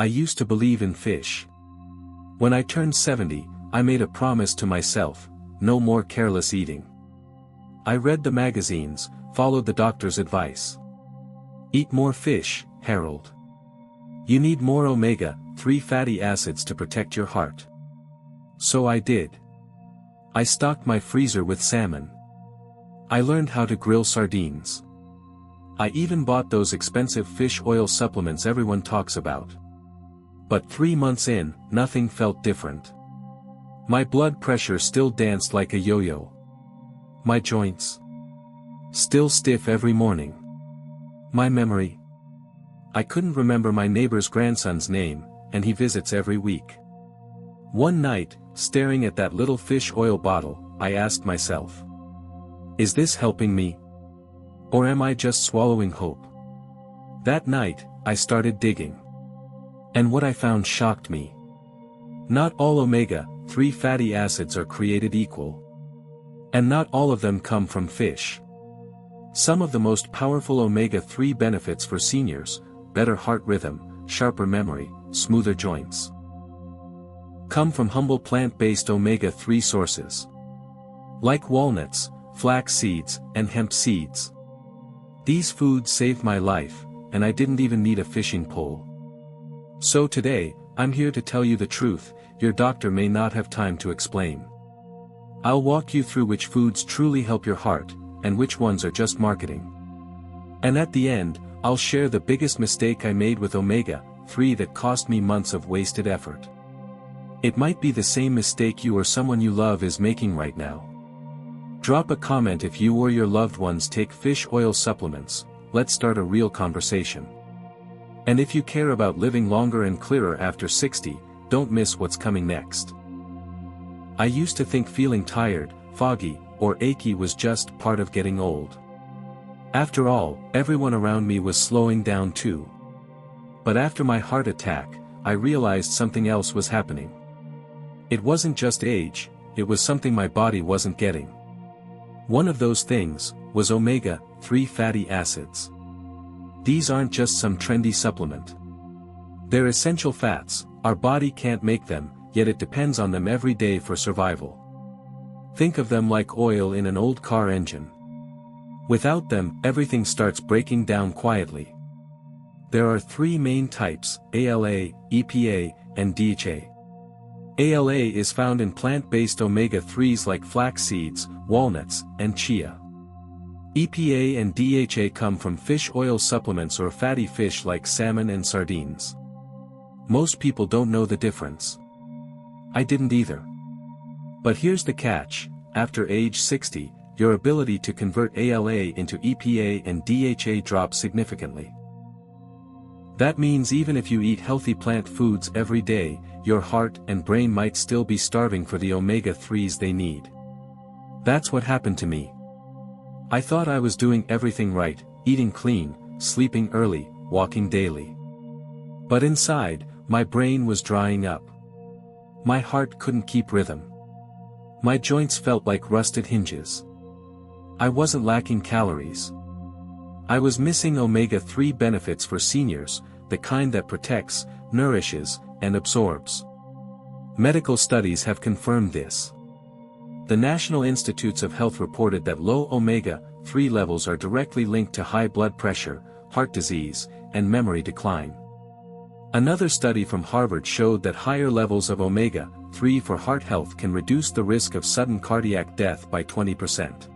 I used to believe in fish. When I turned 70, I made a promise to myself, no more careless eating. I read the magazines, followed the doctor's advice. Eat more fish, Harold. You need more omega-3 fatty acids to protect your heart. So I did. I stocked my freezer with salmon. I learned how to grill sardines. I even bought those expensive fish oil supplements everyone talks about. But 3 months in, nothing felt different. My blood pressure still danced like a yo-yo. My joints still stiff every morning. My memory. I couldn't remember my neighbor's grandson's name, and he visits every week. One night, staring at that little fish oil bottle, I asked myself, is this helping me? Or am I just swallowing hope? That night, I started digging. And what I found shocked me. Not all omega-3 fatty acids are created equal. And not all of them come from fish. Some of the most powerful omega-3 benefits for seniors, better heart rhythm, sharper memory, smoother joints, come from humble plant-based omega-3 sources. Like walnuts, flax seeds, and hemp seeds. These foods saved my life, and I didn't even need a fishing pole. So today, I'm here to tell you the truth, your doctor may not have time to explain. I'll walk you through which foods truly help your heart, and which ones are just marketing. And at the end, I'll share the biggest mistake I made with omega-3 that cost me months of wasted effort. It might be the same mistake you or someone you love is making right now. Drop a comment if you or your loved ones take fish oil supplements. Let's start a real conversation. And if you care about living longer and clearer after 60, don't miss what's coming next. I used to think feeling tired, foggy, or achy was just part of getting old. After all, everyone around me was slowing down too. But after my heart attack, I realized something else was happening. It wasn't just age, it was something my body wasn't getting. One of those things was omega-3 fatty acids. These aren't just some trendy supplement. They're essential fats, our body can't make them, yet it depends on them every day for survival. Think of them like oil in an old car engine. Without them, everything starts breaking down quietly. There are 3 main types, ALA, EPA, and DHA. ALA is found in plant-based omega-3s like flax seeds, walnuts, and chia. EPA and DHA come from fish oil supplements or fatty fish like salmon and sardines. Most people don't know the difference. I didn't either. But here's the catch, after age 60, your ability to convert ALA into EPA and DHA drops significantly. That means even if you eat healthy plant foods every day, your heart and brain might still be starving for the omega-3s they need. That's what happened to me. I thought I was doing everything right, eating clean, sleeping early, walking daily. But inside, my brain was drying up. My heart couldn't keep rhythm. My joints felt like rusted hinges. I wasn't lacking calories. I was missing omega-3 benefits for seniors, the kind that protects, nourishes, and absorbs. Medical studies have confirmed this. The National Institutes of Health reported that low omega-3 levels are directly linked to high blood pressure, heart disease, and memory decline. Another study from Harvard showed that higher levels of omega-3 for heart health can reduce the risk of sudden cardiac death by 20%.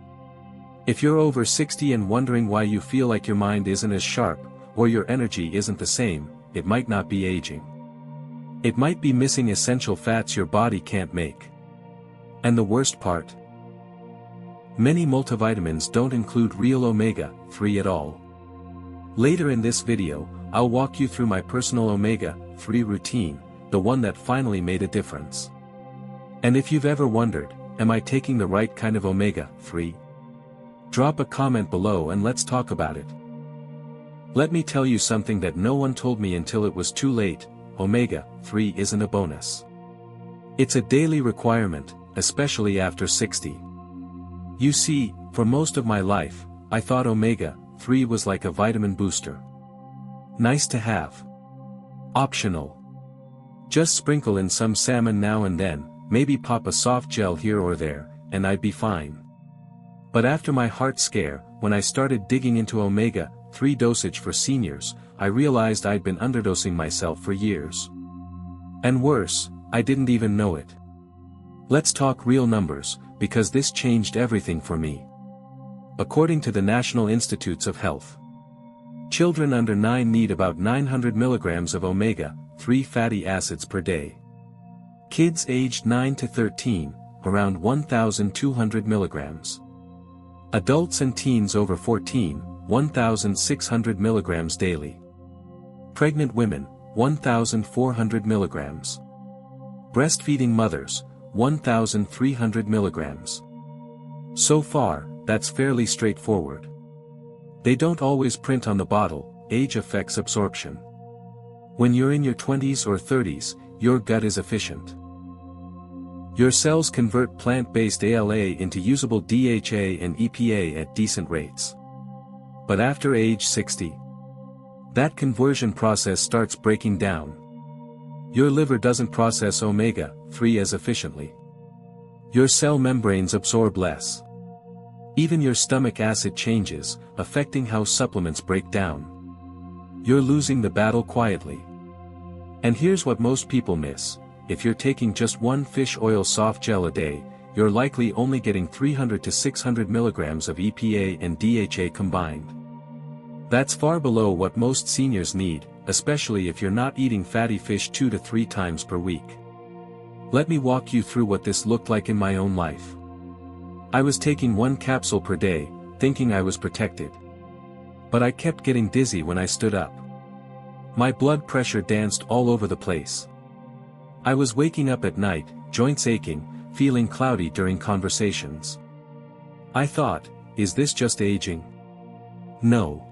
If you're over 60 and wondering why you feel like your mind isn't as sharp, or your energy isn't the same, it might not be aging. It might be missing essential fats your body can't make. And the worst part? Many multivitamins don't include real omega-3 at all. Later in this video, I'll walk you through my personal omega-3 routine, the one that finally made a difference. And if you've ever wondered, am I taking the right kind of omega-3? Drop a comment below and let's talk about it. Let me tell you something that no one told me until it was too late, omega-3 isn't a bonus. It's a daily requirement, especially after 60. You see, for most of my life, I thought omega-3 was like a vitamin booster. Nice to have. Optional. Just sprinkle in some salmon now and then, maybe pop a soft gel here or there, and I'd be fine. But after my heart scare, when I started digging into omega-3 dosage for seniors, I realized I'd been underdosing myself for years. And worse, I didn't even know it. Let's talk real numbers, because this changed everything for me. According to the National Institutes of Health, children under 9 need about 900 milligrams of omega-3 fatty acids per day. Kids aged 9 to 13, around 1,200 milligrams. Adults and teens over 14, 1,600 milligrams daily. Pregnant women, 1,400 milligrams. Breastfeeding mothers, 1,300 milligrams. So far, that's fairly straightforward. They don't always print on the bottle, age affects absorption. When you're in your 20s or 30s, your gut is efficient. Your cells convert plant-based ALA into usable DHA and EPA at decent rates. But after age 60, that conversion process starts breaking down. Your liver doesn't process omega-3 as efficiently. Your cell membranes absorb less. Even your stomach acid changes, affecting how supplements break down. You're losing the battle quietly. And here's what most people miss: if you're taking just one fish oil soft gel a day, you're likely only getting 300 to 600 milligrams of EPA and DHA combined. That's far below what most seniors need, especially if you're not eating fatty fish 2 to 3 times per week. Let me walk you through what this looked like in my own life. I was taking 1 capsule per day, thinking I was protected. But I kept getting dizzy when I stood up. My blood pressure danced all over the place. I was waking up at night, joints aching, feeling cloudy during conversations. I thought, is this just aging? No.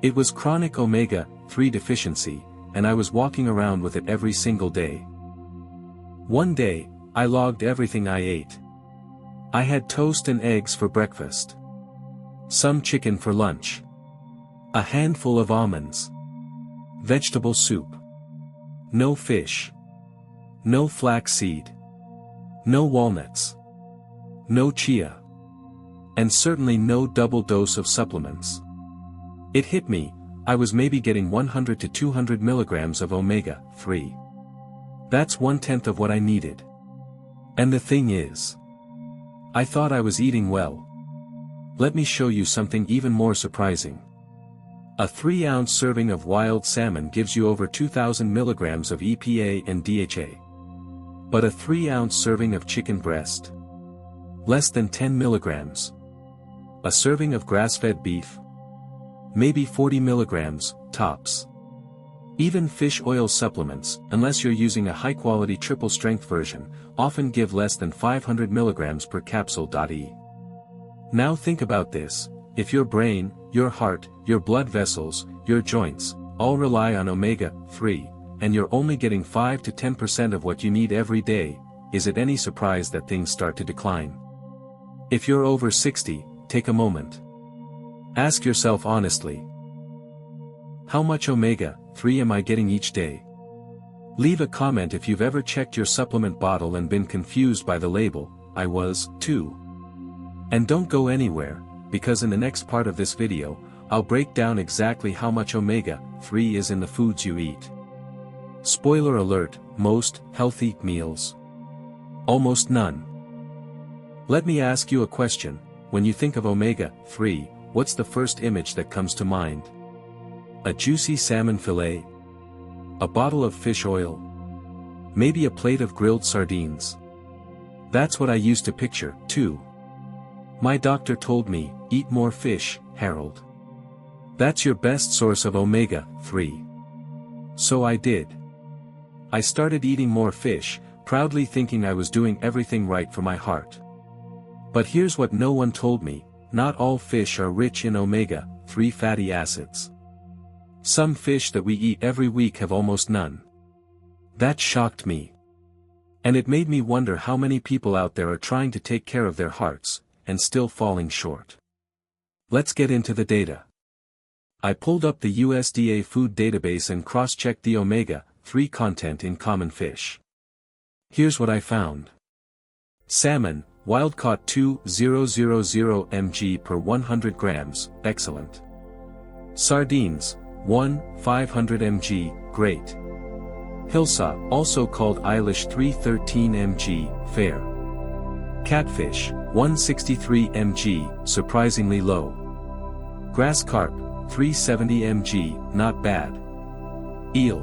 It was chronic omega-3 deficiency, and I was walking around with it every single day. One day, I logged everything I ate. I had toast and eggs for breakfast. Some chicken for lunch. A handful of almonds. Vegetable soup. No fish. No flaxseed. No walnuts. No chia. And certainly no double dose of supplements. It hit me, I was maybe getting 100 to 200 milligrams of omega-3. That's 1/10 of what I needed. And the thing is, I thought I was eating well. Let me show you something even more surprising. A 3-ounce serving of wild salmon gives you over 2,000 milligrams of EPA and DHA. But a 3-ounce serving of chicken breast? Less than 10 milligrams. A serving of grass-fed beef? Maybe 40 milligrams, tops. Even fish oil supplements, unless you're using a high-quality triple-strength version, often give less than 500 milligrams per capsule.e. Now think about this: if your brain, your heart, your blood vessels, your joints, all rely on omega-3, and you're only getting 5 to 10% of what you need every day, is it any surprise that things start to decline? If you're over 60, take a moment. Ask yourself honestly, how much omega-3 am I getting each day? Leave a comment if you've ever checked your supplement bottle and been confused by the label. I was, too. And don't go anywhere, because in the next part of this video, I'll break down exactly how much omega-3 is in the foods you eat. Spoiler alert: most healthy meals. Almost none. Let me ask you a question: when you think of omega-3, what's the first image that comes to mind? A juicy salmon fillet? A bottle of fish oil? Maybe a plate of grilled sardines? That's what I used to picture, too. My doctor told me, eat more fish, Harold. That's your best source of omega-3. So I did. I started eating more fish, proudly thinking I was doing everything right for my heart. But here's what no one told me: not all fish are rich in omega-3 fatty acids. Some fish that we eat every week have almost none. That shocked me. And it made me wonder how many people out there are trying to take care of their hearts, and still falling short. Let's get into the data. I pulled up the USDA food database and cross-checked the omega-3 content in common fish. Here's what I found. Salmon, wild-caught 2,000 mg per 100 grams, excellent. Sardines, 1,500 mg, great. Hilsa, also called Eilish 313 mg, fair. Catfish, 163 mg, surprisingly low. Grass carp, 370 mg, not bad. Eel,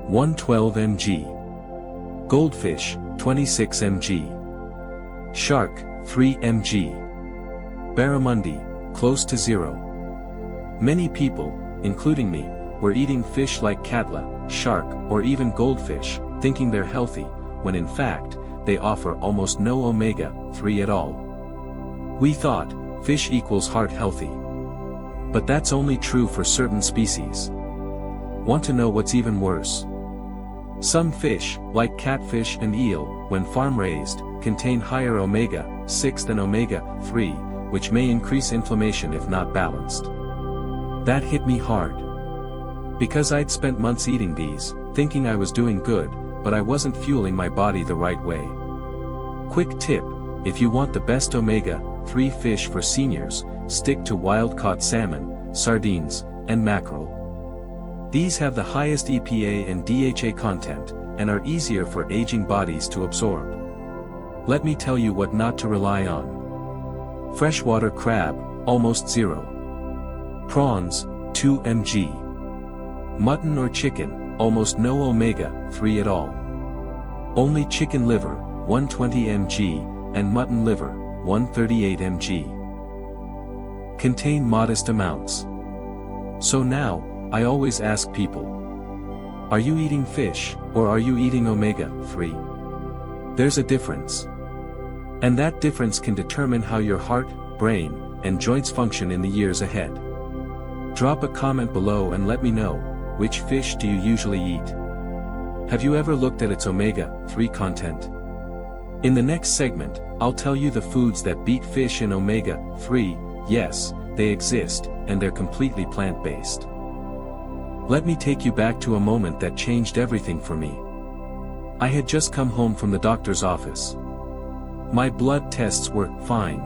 112 mg. Goldfish, 26 mg. Shark, 3 mg. Barramundi, close to 0. Many people, including me, were eating fish like catla, shark, or even goldfish, thinking they're healthy, when in fact, they offer almost no omega-3 at all. We thought, fish equals heart healthy. But that's only true for certain species. Want to know what's even worse? Some fish, like catfish and eel, when farm-raised, contain higher omega-6 than omega-3, which may increase inflammation if not balanced. That hit me hard. Because I'd spent months eating these, thinking I was doing good, but I wasn't fueling my body the right way. Quick tip, if you want the best omega-3 fish for seniors, stick to wild-caught salmon, sardines, and mackerel. These have the highest EPA and DHA content, and are easier for aging bodies to absorb. Let me tell you what not to rely on. Freshwater crab, almost 0. Prawns, 2 mg. Mutton or chicken, almost no omega-3 at all. Only chicken liver, 120 mg, and mutton liver, 138 mg. Contain modest amounts. So now, I always ask people, are you eating fish, or are you eating omega-3? There's a difference. And that difference can determine how your heart, brain, and joints function in the years ahead. Drop a comment below and let me know, which fish do you usually eat? Have you ever looked at its omega-3 content? In the next segment, I'll tell you the foods that beat fish in omega-3, yes, they exist, and they're completely plant-based. Let me take you back to a moment that changed everything for me. I had just come home from the doctor's office. My blood tests were fine.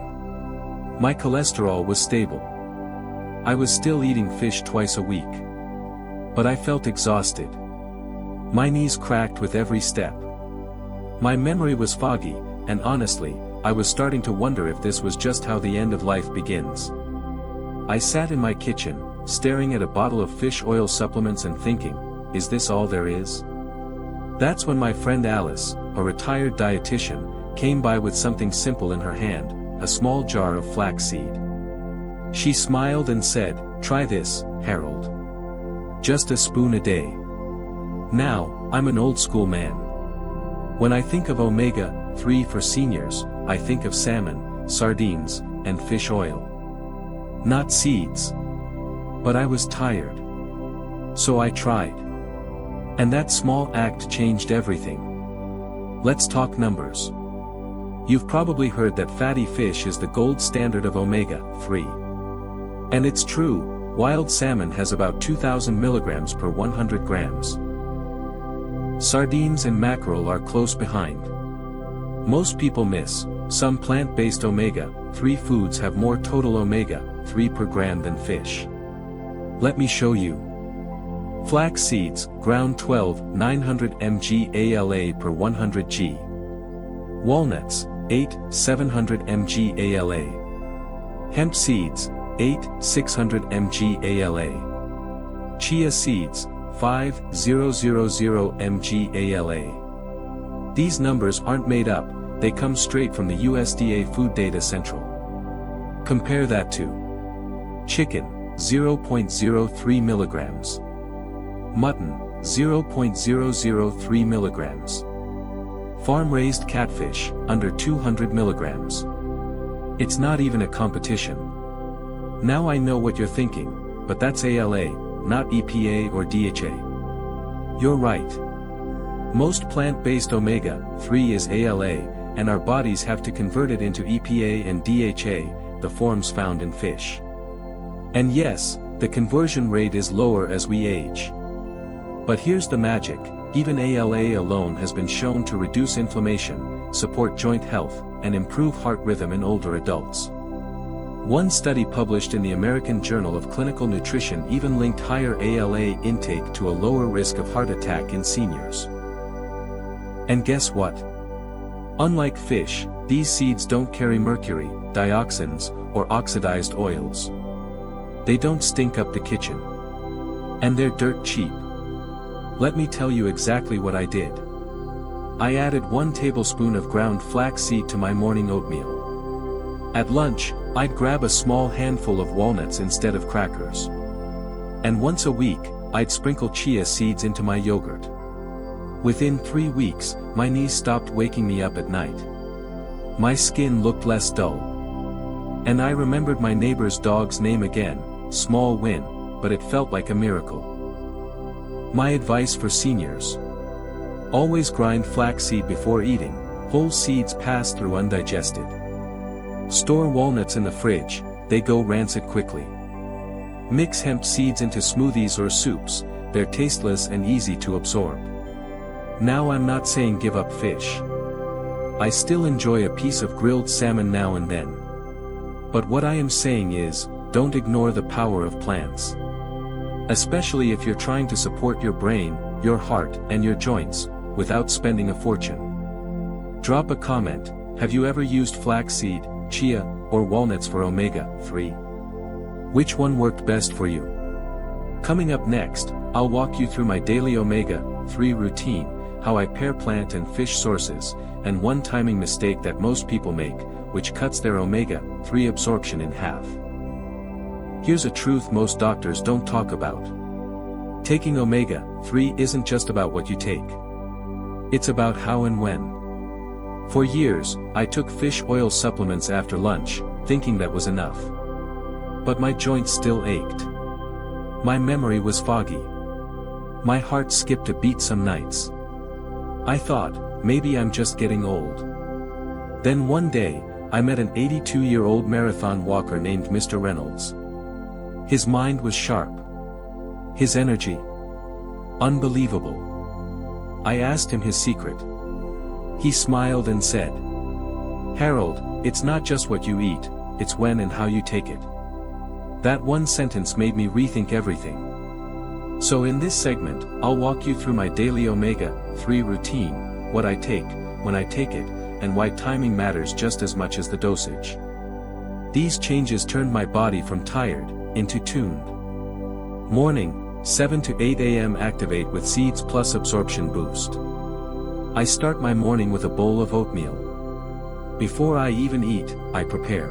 My cholesterol was stable. I was still eating fish twice a week. But I felt exhausted. My knees cracked with every step. My memory was foggy, and honestly, I was starting to wonder if this was just how the end of life begins. I sat in my kitchen, staring at a bottle of fish oil supplements and thinking, is this all there is? That's when my friend Alice, a retired dietitian, came by with something simple in her hand, a small jar of flaxseed. She smiled and said, "Try this, Harold. Just a spoon a day." Now, I'm an old school man. When I think of omega-3 for seniors, I think of salmon, sardines, and fish oil. Not seeds. But I was tired. So I tried. And that small act changed everything. Let's talk numbers. You've probably heard that fatty fish is the gold standard of omega-3. And it's true, wild salmon has about 2,000 milligrams per 100 grams. Sardines and mackerel are close behind. Most people miss, some plant-based omega-3 foods have more total omega-3 per gram than fish. Let me show you. Flax seeds, ground 12, 900 mg ALA per 100 g. Walnuts, 8, 700 mg ALA. Hemp seeds, 8, 600 mg ALA. Chia seeds, 5,000 mg ALA. These numbers aren't made up, they come straight from the USDA Food Data Central. Compare that to chicken, 0.03 milligrams. Mutton, 0.003 milligrams. Farm-raised catfish, under 200 milligrams. It's not even a competition. Now I know what you're thinking, but that's ALA, not EPA or DHA. You're right. Most plant-based omega-3 is ALA, and our bodies have to convert it into EPA and DHA, the forms found in fish. And yes, the conversion rate is lower as we age. But here's the magic, even ALA alone has been shown to reduce inflammation, support joint health, and improve heart rhythm in older adults. One study published in the American Journal of Clinical Nutrition even linked higher ALA intake to a lower risk of heart attack in seniors. And guess what? Unlike fish, these seeds don't carry mercury, dioxins, or oxidized oils. They don't stink up the kitchen. And they're dirt cheap. Let me tell you exactly what I did. I added 1 tablespoon of ground flaxseed to my morning oatmeal. At lunch, I'd grab a small handful of walnuts instead of crackers. And once a week, I'd sprinkle chia seeds into my yogurt. Within 3 weeks, my knees stopped waking me up at night. My skin looked less dull. And I remembered my neighbor's dog's name again, small win, but it felt like a miracle. My advice for seniors: always grind flaxseed before eating, whole seeds pass through undigested. Store walnuts in the fridge, they go rancid quickly. Mix hemp seeds into smoothies or soups, they're tasteless and easy to absorb. Now I'm not saying give up fish. I still enjoy a piece of grilled salmon now and then. But what I am saying is, don't ignore the power of plants. Especially if you're trying to support your brain, your heart, and your joints, without spending a fortune. Drop a comment: have you ever used flaxseed, chia, or walnuts for omega-3? Which one worked best for you? Coming up next, I'll walk you through my daily omega-3 routine, how I pair plant and fish sources, and one timing mistake that most people make, which cuts their omega-3 absorption in half. Here's a truth most doctors don't talk about. Taking omega-3 isn't just about what you take. It's about how and when. For years, I took fish oil supplements after lunch, thinking that was enough. But my joints still ached. My memory was foggy. My heart skipped a beat some nights. I thought, maybe I'm just getting old. Then one day, I met an 82-year-old marathon walker named Mr. Reynolds. His mind was sharp. His energy, unbelievable. I asked him his secret. He smiled and said, "Harold, it's not just what you eat, it's when and how you take it." That one sentence made me rethink everything. So in this segment, I'll walk you through my daily omega-3 routine, what I take, when I take it, and why timing matters just as much as the dosage. These changes turned my body from tired into tuned. Morning, 7 to 8 a.m. Activate with Seeds Plus Absorption Boost. I start my morning with a bowl of oatmeal. Before I even eat, I prepare.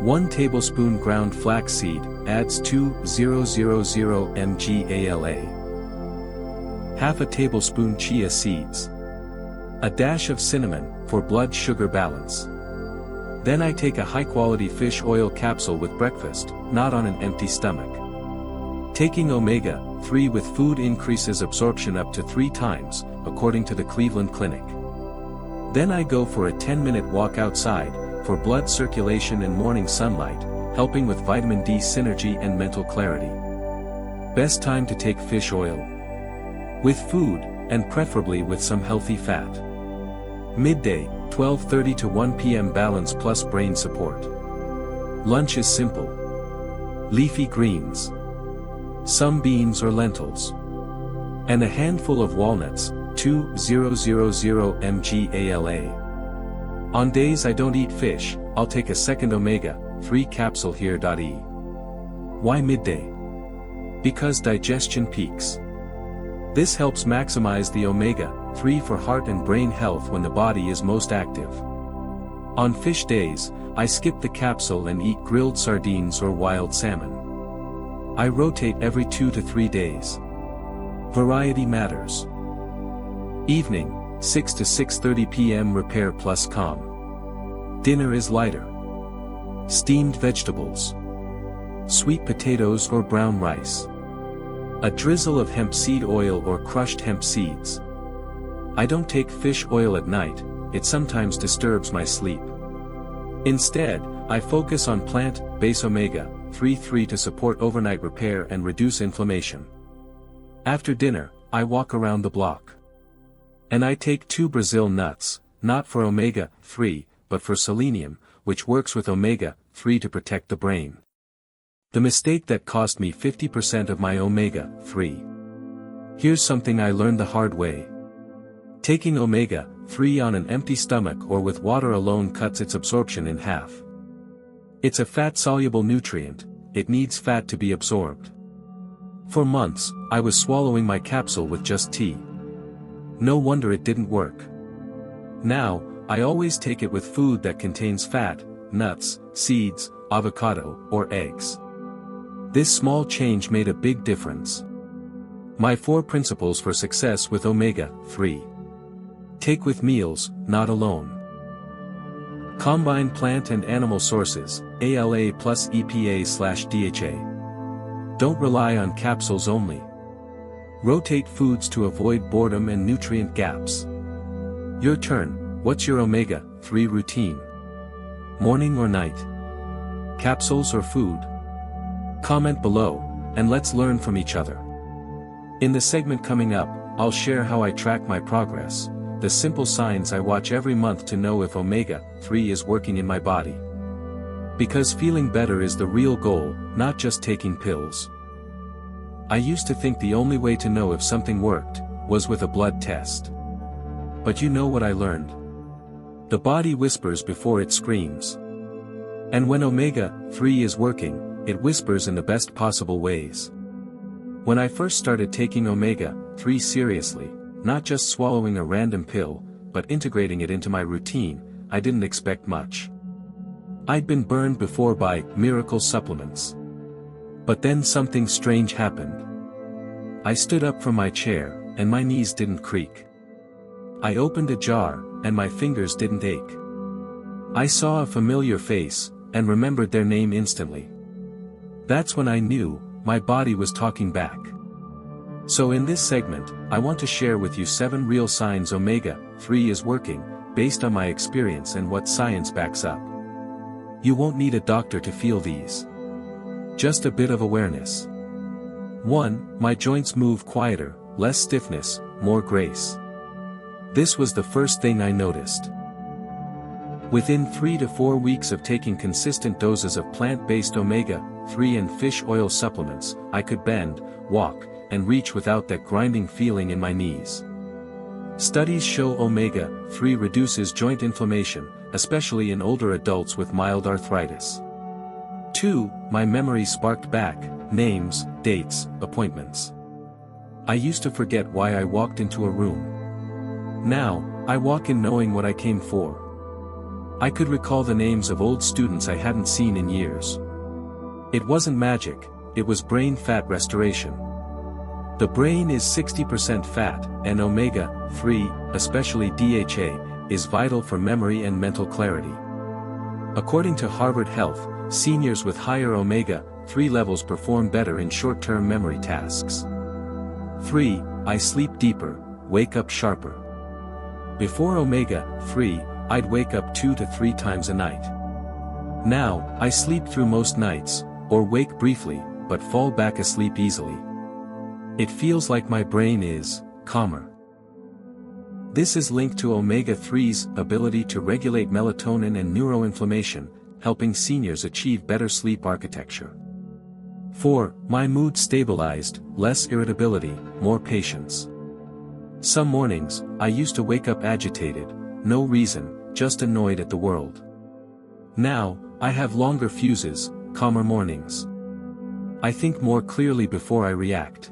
1 tablespoon ground flaxseed adds 2,000 mg ALA. Half a tablespoon chia seeds. A dash of cinnamon, for blood sugar balance. Then I take a high-quality fish oil capsule with breakfast, not on an empty stomach. Taking omega-3 with food increases absorption up to 3 times, according to the Cleveland Clinic. Then I go for a 10-minute walk outside, for blood circulation and morning sunlight, helping with vitamin D synergy and mental clarity. Best time to take fish oil? With food, and preferably with some healthy fat. Midday, 12:30 to 1 p.m. balance plus brain support. Lunch is simple. Leafy greens. Some beans or lentils. And a handful of walnuts, 2,000 mg ALA. On days I don't eat fish, I'll take a second omega-3 capsule here. Why midday? Because digestion peaks. This helps maximize the omega-3 for heart and brain health when the body is most active. On fish days, I skip the capsule and eat grilled sardines or wild salmon. I rotate every 2 to 3 days. Variety matters. Evening, 6 to 6:30 p.m. Repair plus calm. Dinner is lighter. Steamed vegetables. Sweet potatoes or brown rice. A drizzle of hemp seed oil or crushed hemp seeds. I don't take fish oil at night, it sometimes disturbs my sleep. Instead, I focus on plant-based omega Omega-3 to support overnight repair and reduce inflammation. After dinner, I walk around the block. And I take 2 Brazil nuts, not for omega-3, but for selenium, which works with omega-3 to protect the brain. The mistake that cost me 50% of my omega-3. Here's something I learned the hard way. Taking omega-3 on an empty stomach or with water alone cuts its absorption in half. It's a fat-soluble nutrient, it needs fat to be absorbed. For months, I was swallowing my capsule with just tea. No wonder it didn't work. Now, I always take it with food that contains fat, nuts, seeds, avocado, or eggs. This small change made a big difference. My 4 principles for success with omega-3. Take with meals, not alone. Combine plant and animal sources, ALA plus EPA/DHA. Don't rely on capsules only. Rotate foods to avoid boredom and nutrient gaps. Your turn, what's your omega-3 routine? Morning or night? Capsules or food? Comment below, and let's learn from each other. In the segment coming up, I'll share how I track my progress, the simple signs I watch every month to know if omega-3 is working in my body. Because feeling better is the real goal, not just taking pills. I used to think the only way to know if something worked, was with a blood test. But you know what I learned? The body whispers before it screams. And when omega-3 is working, it whispers in the best possible ways. When I first started taking omega-3 seriously, not just swallowing a random pill, but integrating it into my routine, I didn't expect much. I'd been burned before by miracle supplements. But then something strange happened. I stood up from my chair, and my knees didn't creak. I opened a jar, and my fingers didn't ache. I saw a familiar face, and remembered their name instantly. That's when I knew, my body was talking back. So in this segment, I want to share with you 7 real signs omega-3 is working, based on my experience and what science backs up. You won't need a doctor to feel these. Just a bit of awareness. 1. My joints move quieter, less stiffness, more grace. This was the first thing I noticed. Within 3 to 4 weeks of taking consistent doses of plant-based omega-3 and fish oil supplements, I could bend, walk, and reach without that grinding feeling in my knees. Studies show omega-3 reduces joint inflammation, especially in older adults with mild arthritis. 2. My memory sparked back, names, dates, appointments. I used to forget why I walked into a room. Now, I walk in knowing what I came for. I could recall the names of old students I hadn't seen in years. It wasn't magic, it was brain fat restoration. The brain is 60% fat, and omega-3, especially DHA, is vital for memory and mental clarity. According to Harvard Health, seniors with higher omega-3 levels perform better in short-term memory tasks. 3. I sleep deeper, wake up sharper. Before omega-3, I'd wake up 2 to 3 times a night. Now, I sleep through most nights, or wake briefly, but fall back asleep easily. It feels like my brain is calmer. This is linked to omega-3's ability to regulate melatonin and neuroinflammation, helping seniors achieve better sleep architecture. 4. My mood stabilized, less irritability, more patience. Some mornings, I used to wake up agitated, no reason, just annoyed at the world. Now, I have longer fuses, calmer mornings. I think more clearly before I react.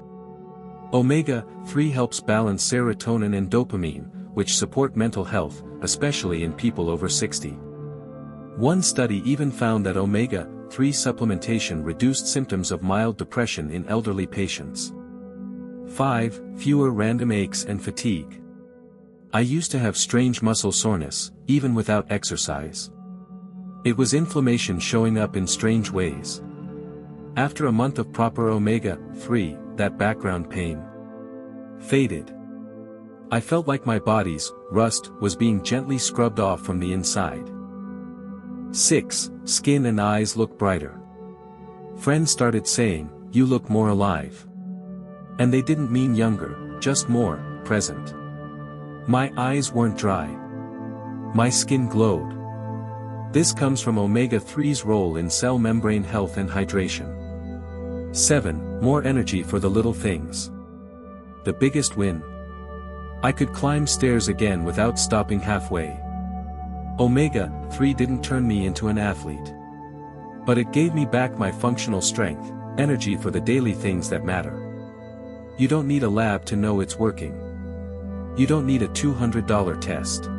Omega-3 helps balance serotonin and dopamine, which support mental health, especially in people over 60. One study even found that omega-3 supplementation reduced symptoms of mild depression in elderly patients. 5. Fewer random aches and fatigue. I used to have strange muscle soreness, even without exercise. It was inflammation showing up in strange ways. After a month of proper omega-3, that background pain faded. I felt like my body's rust was being gently scrubbed off from the inside. 6. Skin and eyes look brighter. Friends started saying, "You look more alive." And they didn't mean younger, just more present. My eyes weren't dry. My skin glowed. This comes from omega-3's role in cell membrane health and hydration. 7. More energy for the little things. The biggest win. I could climb stairs again without stopping halfway. Omega-3 didn't turn me into an athlete. But it gave me back my functional strength, energy for the daily things that matter. You don't need a lab to know it's working. You don't need a $200 test.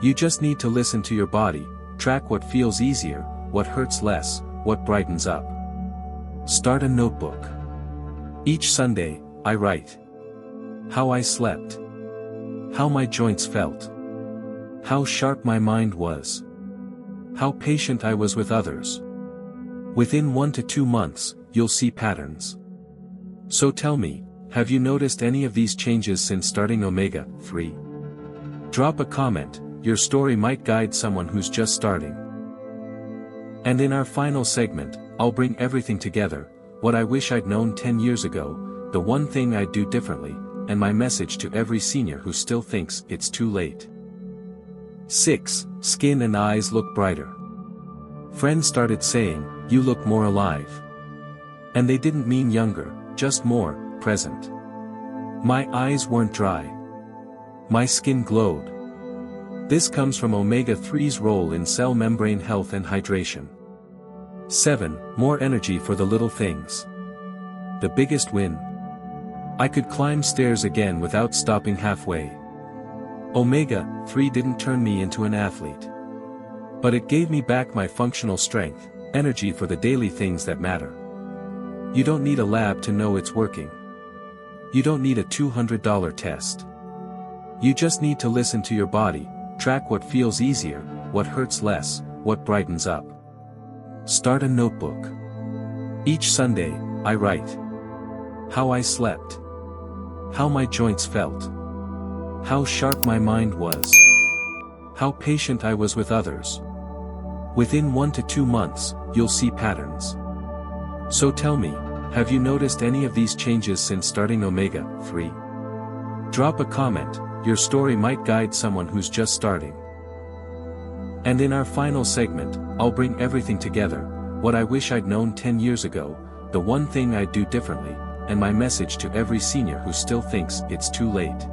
You just need to listen to your body, track what feels easier, what hurts less, what brightens up. Start a notebook. Each Sunday, I write how I slept, how my joints felt, how sharp my mind was, how patient I was with others. Within 1 to 2 months, you'll see patterns. So tell me, have you noticed any of these changes since starting Omega-3? Drop a comment, your story might guide someone who's just starting. And in our final segment, I'll bring everything together, what I wish I'd known 10 years ago, the one thing I'd do differently, and my message to every senior who still thinks it's too late. 6. Skin and eyes look brighter. Friends started saying, "You look more alive." And they didn't mean younger, just more present. My eyes weren't dry. My skin glowed. This comes from omega-3's role in cell membrane health and hydration. 7. More energy for the little things. The biggest win. I could climb stairs again without stopping halfway. Omega-3 didn't turn me into an athlete. But it gave me back my functional strength, energy for the daily things that matter. You don't need a lab to know it's working. You don't need a $200 test. You just need to listen to your body, track what feels easier, what hurts less, what brightens up. Start a notebook. Each Sunday, I write how I slept, how my joints felt, how sharp my mind was, how patient I was with others. Within 1 to 2 months, you'll see patterns. So tell me, have you noticed any of these changes since starting Omega-3? Drop a comment, your story might guide someone who's just starting. And in our final segment, I'll bring everything together, what I wish I'd known 10 years ago, the one thing I'd do differently, and my message to every senior who still thinks it's too late.